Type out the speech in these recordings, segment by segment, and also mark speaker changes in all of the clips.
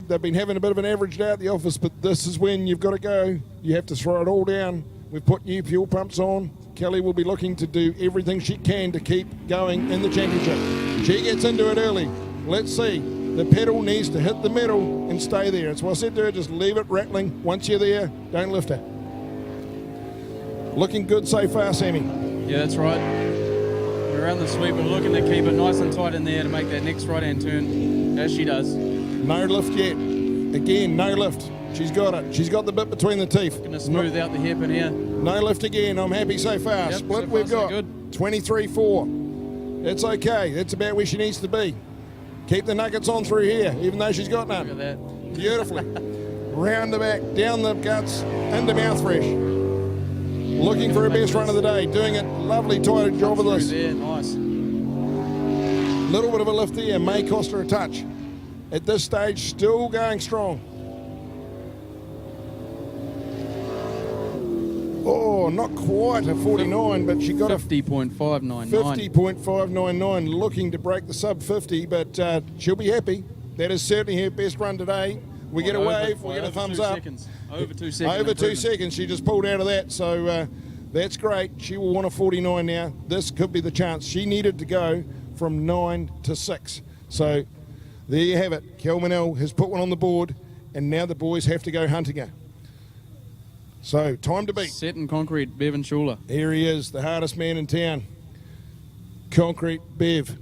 Speaker 1: They've been having a bit of an average day at the office, but this is when you've got to go. You have to throw it all down. We've put new fuel pumps on. Kelly will be looking to do everything she can to keep going in the championship. She gets into it early. Let's see. The pedal needs to hit the metal and stay there. That's what I said to her, just leave it rattling. Once you're there, don't lift it. Looking good so far, Sammy.
Speaker 2: Yeah, that's right. We're around the sweep. We're looking to keep it nice and tight in there to make that next right-hand turn, as she does.
Speaker 1: No lift yet. Again, no lift. She's got it. She's got the bit between the teeth.
Speaker 2: Going to smooth out the hairpin here.
Speaker 1: No lift again. I'm happy so far.
Speaker 2: Yep,
Speaker 1: Split
Speaker 2: so
Speaker 1: we've
Speaker 2: far,
Speaker 1: got.
Speaker 2: so good.
Speaker 1: 23.4. It's okay. That's about where she needs to be. Keep the nuggets on through here, even though she's got none.
Speaker 2: Look at that.
Speaker 1: Beautifully. Round the back, down the guts, into mouth fresh. Looking for her best run of the day. Doing it. Lovely, tight job of this.
Speaker 2: There, nice.
Speaker 1: Little bit of a lift there. May cost her a touch. At this stage, still going strong. Oh, not quite a 49, but she got
Speaker 2: 50.599.
Speaker 1: 50.599, looking to break the sub 50, but she'll be happy. That is certainly her best run today. We get a wave, we get a thumbs up.
Speaker 2: Over 2 seconds.
Speaker 1: Over 2 seconds, she just pulled out of that, so that's great. She will want a 49 now. This could be the chance. She needed to go from 9 to 6. So there you have it. Kel Manel has put one on the board, and now the boys have to go hunting her. So, time to beat.
Speaker 2: Set in concrete, Bevan Schuler.
Speaker 1: Here he is, the hardest man in town. Concrete Bev.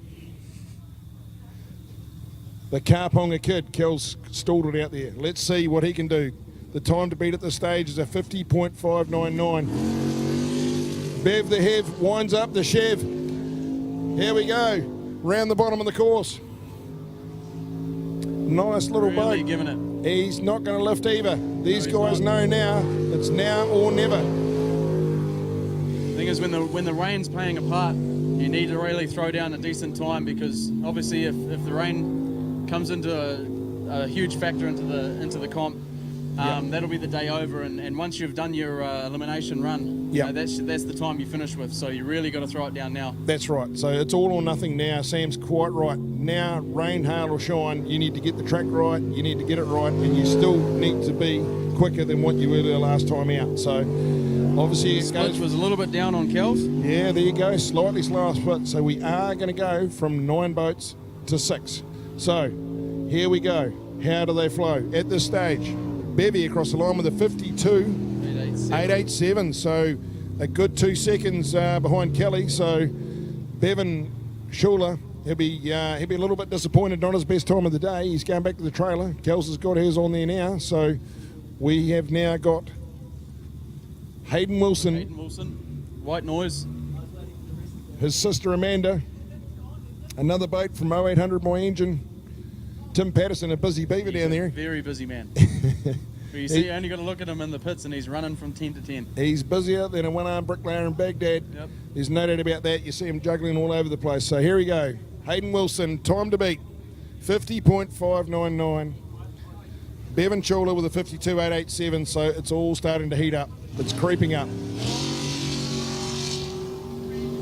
Speaker 1: The Karponga kid, Kel's stalled it out there. Let's see what he can do. The time to beat at this stage is a 50.599. Bev the Hev winds up the Chev. Here we go, round the bottom of the course. Nice little
Speaker 2: Really
Speaker 1: boat.
Speaker 2: giving it.
Speaker 1: He's not going to lift either. These
Speaker 2: No,
Speaker 1: guys
Speaker 2: he's
Speaker 1: know now. It's now or never.
Speaker 2: The thing is, when the rain's playing a part, you need to really throw down a decent time, because obviously if the rain comes into a huge factor into the comp, that'll be the day over. And once you've done your elimination run, that's the time you finish with. So you really got to throw it down now.
Speaker 1: That's right. So it's all or nothing now. Sam's quite right. Now, rain, hail or shine, you need to get the track right, you need to get it right, and you still need to be quicker than what you were the last time out. So obviously it
Speaker 2: Split
Speaker 1: goes...
Speaker 2: was a little bit down on Kels.
Speaker 1: Yeah, there you go. Slightly slower split. So we are going to go from 9 boats to 6. So here we go. How do they flow? At this stage, Bevy across the line with a 52.887. So a good 2 seconds behind Kelly. So Bevan Schuler, he'll be a little bit disappointed. Not his best time of the day. He's going back to the trailer. Kels has got hers on there now. So we have now got Hayden Wilson,
Speaker 2: White Noise.
Speaker 1: his sister Amanda, another boat from 0800 My Engine, Tim Patterson, a busy beaver down there.
Speaker 2: Very busy man. You see, you only got to look at him in the pits, and he's running from 10 to 10.
Speaker 1: He's busy out there, a one-armed bricklayer in Baghdad.
Speaker 2: Yep.
Speaker 1: There's no doubt about that. You see him juggling all over the place. So here we go. Hayden Wilson, time to beat, 50.599. Bevan Schuler with a 52.887, so it's all starting to heat up. It's creeping up.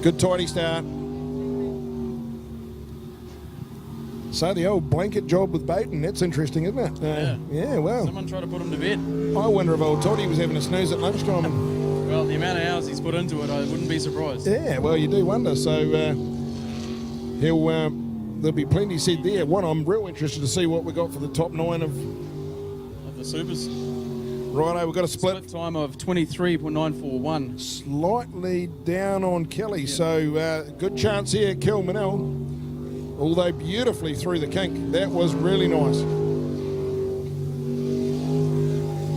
Speaker 1: Good tidy start. So the old blanket job with Baton, that's interesting, isn't it? Yeah, well.
Speaker 2: Someone tried to put him to bed.
Speaker 1: I wonder if old Toddy was having a snooze at lunchtime.
Speaker 2: Well, the amount of hours he's put into it, I wouldn't be surprised.
Speaker 1: Yeah, well, you do wonder. So there'll be plenty said there. One, I'm real interested to see what we got for the top 9 of
Speaker 2: the supers.
Speaker 1: Righto, we've got a split
Speaker 2: time of 23.941.
Speaker 1: Slightly down on Kelly, so good chance here, Kel Manel. Although beautifully through the kink. That was really nice.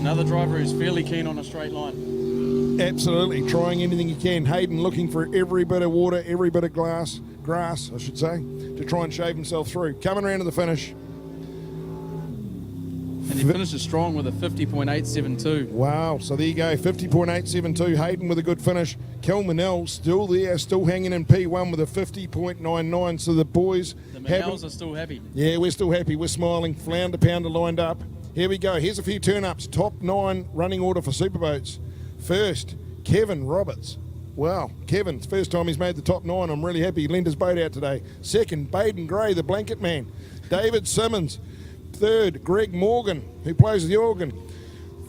Speaker 2: Another driver who's fairly keen on a straight line.
Speaker 1: Absolutely, trying anything he can. Hayden looking for every bit of water, every bit of grass, I should say, to try and shave himself through. Coming around to the finish.
Speaker 2: And he finishes strong with a 50.872.
Speaker 1: Wow, so there you go, 50.872. Hayden with a good finish. Kel Manel still there, still hanging in P1 with a 50.99. So the boys...
Speaker 2: The Manels are still happy.
Speaker 1: Yeah, we're still happy. We're smiling. Flounder pounder lined up. Here we go. Here's a few turn-ups. Top 9 running order for Superboats. First, Kevin Roberts. Wow, Kevin, it's the first time he's made the top 9. I'm really happy he lent his boat out today. Second, Baden Gray, the blanket man. David Simmons. Third, Greg Morgan, who plays the organ.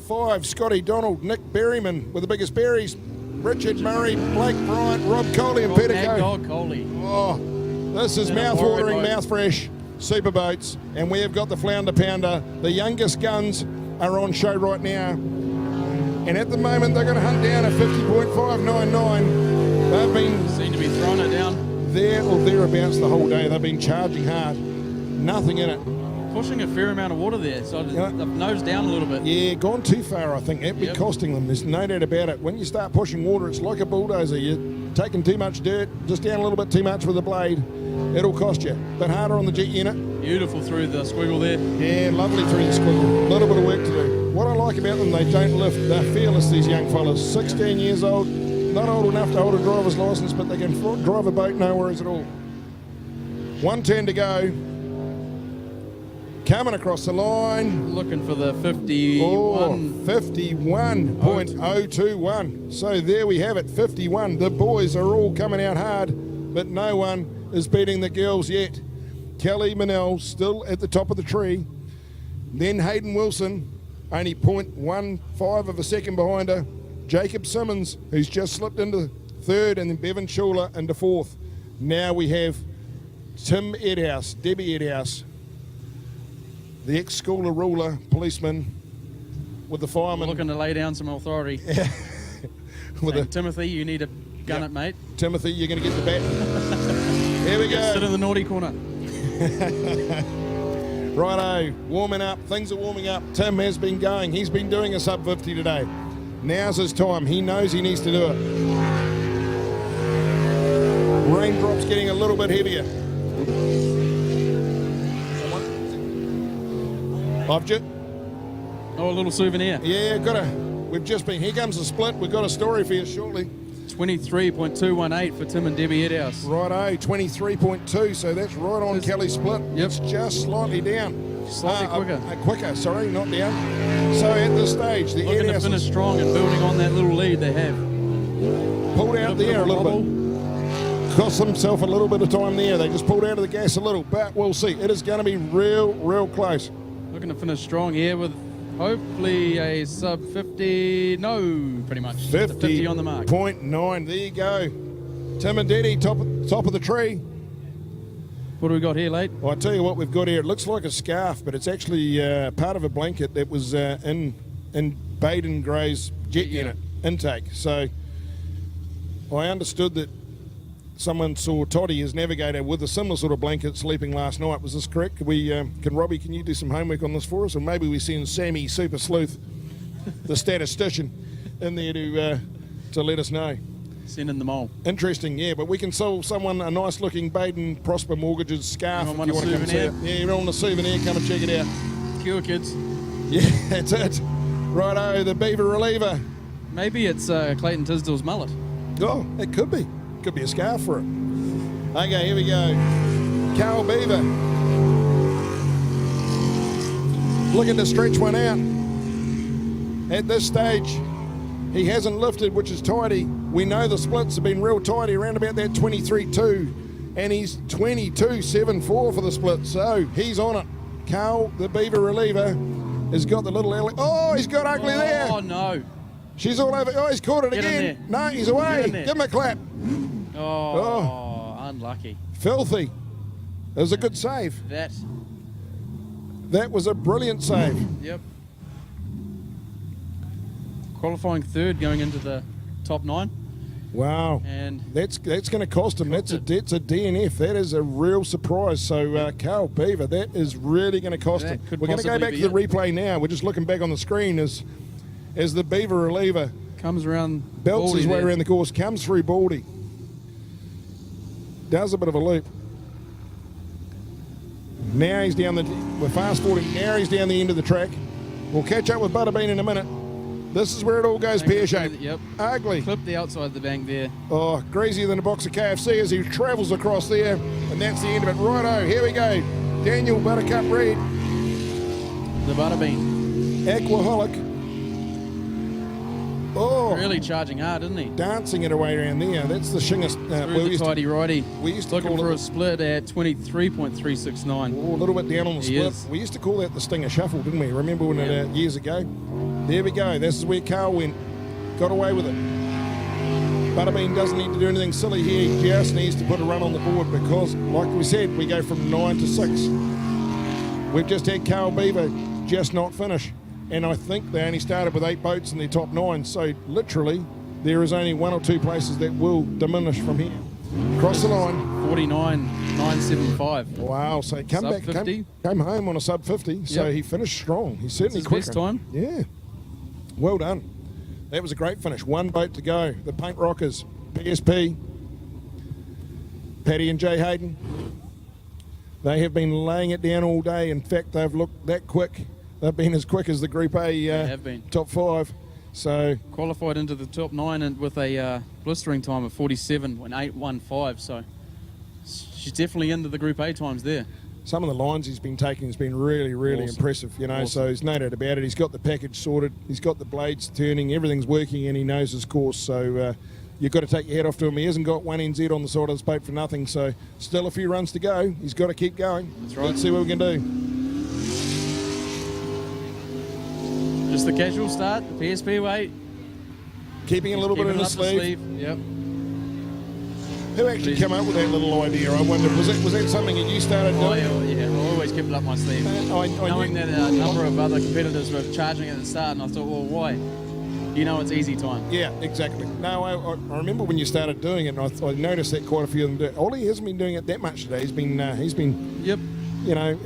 Speaker 1: 5, Scotty Donald, Nick Berryman with the biggest berries. Richard Murray, Blake Bryant, Rob Coley and Peter
Speaker 2: Dog Coley.
Speaker 1: Oh, this is mouth-watering, mouth-fresh super boats. And we have got the Flounder Pounder. The youngest guns are on show right now. And at the moment, they're going to hunt down a 50.599. They've been...
Speaker 2: Seem to be throwing it down.
Speaker 1: There or thereabouts the whole day. They've been charging hard. Nothing in it.
Speaker 2: Pushing a fair amount of water there, so they've nosed down a little bit.
Speaker 1: Yeah, gone too far, I think. That'd be costing them. There's no doubt about it. When you start pushing water, it's like a bulldozer. You're taking too much dirt, just down a little bit too much with the blade. It'll cost you. But harder on the jet unit.
Speaker 2: Beautiful through the squiggle there.
Speaker 1: Yeah, lovely through the squiggle. A little bit of work to do. What I like about them, they don't lift. They're fearless, these young fellas. 16 years old, not old enough to hold a driver's license, but they can drive a boat, no worries at all. 1 turn to go. Coming across the line.
Speaker 2: Looking for the 51.
Speaker 1: Oh, 51.021. So there we have it, 51. The boys are all coming out hard, but no one is beating the girls yet. Kelly Manell still at the top of the tree. Then Hayden Wilson, only 0.15 of a second behind her. Jacob Simmons, who's just slipped into third, and then Bevan Schuler into fourth. Now we have Tim Edhouse, Debbie Edhouse, the ex-schooler ruler, policeman, with the fireman.
Speaker 2: Looking to lay down some authority.
Speaker 1: With
Speaker 2: Timothy, you need to gun it, mate.
Speaker 1: Timothy, you're going to get the bat. Here we go.
Speaker 2: Sit in the naughty corner.
Speaker 1: Righto, warming up. Things are warming up. Tim has been going. He's been doing a sub 50 today. Now's his time. He knows he needs to do it. Raindrops getting a little bit heavier. I've just...
Speaker 2: Oh, a little souvenir.
Speaker 1: Yeah, we've just been... Here comes the split. We've got a story for you shortly.
Speaker 2: 23.218 for Tim and Debbie Edhouse.
Speaker 1: Righto, 23.2, so that's right on Kelly's split.
Speaker 2: Yep.
Speaker 1: It's just slightly down.
Speaker 2: Slightly quicker.
Speaker 1: Quicker, sorry, not down. So at this stage, the
Speaker 2: Looking to finish strong and building on that little lead they have.
Speaker 1: Pulled out there a little bit. Cost themselves a little bit of time there. They just pulled out of the gas a little, but we'll see. It is going to be real close.
Speaker 2: Looking to finish strong here with hopefully a sub 50. No, pretty much. 50 on the mark.
Speaker 1: 0.9. There you go. Tim and Deddy, top of the tree.
Speaker 2: What do we got here, Late?
Speaker 1: Well, I'll tell you what we've got here. It looks like a scarf, but it's actually part of a blanket that was in Baden Gray's jet unit intake. So I understood that someone saw Toddy, his navigator, with a similar sort of blanket sleeping last night. Was this correct? Can Robbie, can you do some homework on this for us? Or maybe we send Sammy Super Sleuth, the statistician, in there to let us know.
Speaker 2: Send in the mole.
Speaker 1: Interesting, yeah, but we can sell someone a nice looking Baden Prosper Mortgages scarf if you want to come and see it. Yeah, you want a souvenir, come and check it out.
Speaker 2: Cure, kids.
Speaker 1: Yeah, that's it. Righto, the Beaver Reliever.
Speaker 2: Maybe it's Clayton Tisdale's mullet.
Speaker 1: Oh, it could be. Could be a scarf for it. Okay, here we go. Carl Beaver. Looking to stretch one out. At this stage, he hasn't lifted, which is tidy. We know the splits have been real tidy, around about that 23.2. And he's 22.74 for the split, so he's on it. Carl, the Beaver Reliever, has got the little... Oh, he's got Ugly there.
Speaker 2: Oh, no.
Speaker 1: She's all over. Oh, he's caught it again. No, he's away. Give him a clap.
Speaker 2: Oh, unlucky.
Speaker 1: Filthy. It was a good save. That was a brilliant save.
Speaker 2: Yep. Qualifying third going into the top 9.
Speaker 1: Wow.
Speaker 2: And
Speaker 1: that's going to cost him. That's a DNF. That is a real surprise. So, Carl Beaver, that is really going to cost him. We're going to go back to the replay now. We're just looking back on the screen as the Beaver Reliever
Speaker 2: comes around,
Speaker 1: belts his way around the course, comes through Baldy. Does a bit of a loop. Now he's down we're fast forwarding, now he's down the end of the track. We'll catch up with Butterbean in a minute. This is where it all goes pear-shaped.
Speaker 2: Yep.
Speaker 1: Ugly.
Speaker 2: Clip the outside of the bank there.
Speaker 1: Oh, greasier than a box of KFC as he travels across there. And that's the end of it. Righto, here we go. Daniel Buttercup Reed.
Speaker 2: The Butterbean.
Speaker 1: Aquaholic. Oh,
Speaker 2: Really charging hard, isn't he?
Speaker 1: dancing it away around there. That's the Shingest.
Speaker 2: Through the tidy righty.
Speaker 1: We used to
Speaker 2: Looking
Speaker 1: call
Speaker 2: for
Speaker 1: it
Speaker 2: a split at 23.369.
Speaker 1: a little bit down on the
Speaker 2: He
Speaker 1: split.
Speaker 2: is.
Speaker 1: We used to call that the Stinger Shuffle, didn't we? Remember when it years ago? There we go. This is where Carl went. Got away with it. Butterbean doesn't need to do anything silly here. He just needs to put a run on the board because, like we said, we go from 9 to 6. We've just had Carl Beaver just not finish. And I think they only started with 8 boats in their top 9. So literally, there is only 1 or 2 places that will diminish from here. Cross the line.
Speaker 2: 49.975.
Speaker 1: Wow. So come
Speaker 2: Sub
Speaker 1: back,
Speaker 2: 50.
Speaker 1: came home on a sub 50. So he finished strong. He's certainly
Speaker 2: His
Speaker 1: quicker.
Speaker 2: best time.
Speaker 1: Yeah. Well done. That was a great finish. 1 boat to go. The Paint Rockers, PSP, Paddy and Jay Hayden. They have been laying it down all day. In fact, they've looked that quick. They've been as quick as the Group A
Speaker 2: have been.
Speaker 1: top 5. So
Speaker 2: Qualified into the top 9 and with a blistering time of 47.815. So she's definitely into the Group A times there.
Speaker 1: some of the lines he's been taking has been really, really
Speaker 2: Awesome.
Speaker 1: impressive, you know,
Speaker 2: Awesome.
Speaker 1: so there's no doubt about it. He's got the package sorted, he's got the blades turning, everything's working, and he knows his course, so you've got to take your head off to him. He hasn't got one NZ on the side of his boat for nothing, so still a few runs to go. He's got to keep going.
Speaker 2: That's right.
Speaker 1: Let's see what we can do.
Speaker 2: Just the casual start, the PSP weight.
Speaker 1: Keeping a little bit in his sleeve.
Speaker 2: Yep.
Speaker 1: Who actually came up with that little idea? I wonder, was that something that you started doing?
Speaker 2: I always kept it up my sleeve.
Speaker 1: I
Speaker 2: Knowing
Speaker 1: knew-
Speaker 2: that a number of other competitors were charging at the start, and I thought, well, why? You know, it's easy time.
Speaker 1: Yeah, exactly. No, I remember when you started doing it, and I noticed that quite a few of them do it. Ollie hasn't been doing it that much today. He's been
Speaker 2: Yep.
Speaker 1: you know,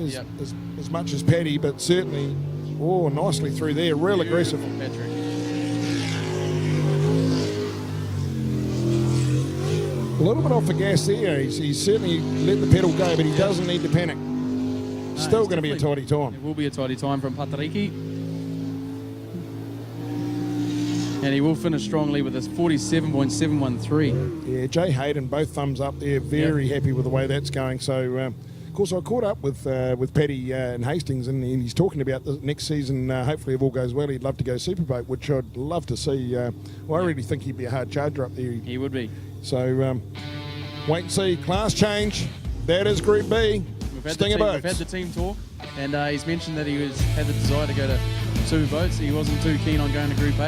Speaker 1: as much as Paddy, but certainly, nicely through there. Real aggressive.
Speaker 2: Patrick.
Speaker 1: A little bit off the gas there. He's certainly let the pedal go, but he doesn't need to panic. Still
Speaker 2: it's
Speaker 1: going to be a tidy
Speaker 2: It
Speaker 1: time.
Speaker 2: will be a tidy time from Patariki. And he will finish strongly with his 47.713.
Speaker 1: Yeah, Jay Hayden, both thumbs up there. Very happy with the way that's going. So, of course, I caught up with Paddy in Hastings, and he's talking about the next season. Hopefully, if all goes well, he'd love to go superboat, which I'd love to see. I really think he'd be a hard charger up there.
Speaker 2: He would be.
Speaker 1: So, wait and see. Class change. That is Group B. Stinger
Speaker 2: We've had
Speaker 1: boats.
Speaker 2: the team talk, and he's mentioned that he had the desire to go to super boats. He wasn't too keen on going to Group A.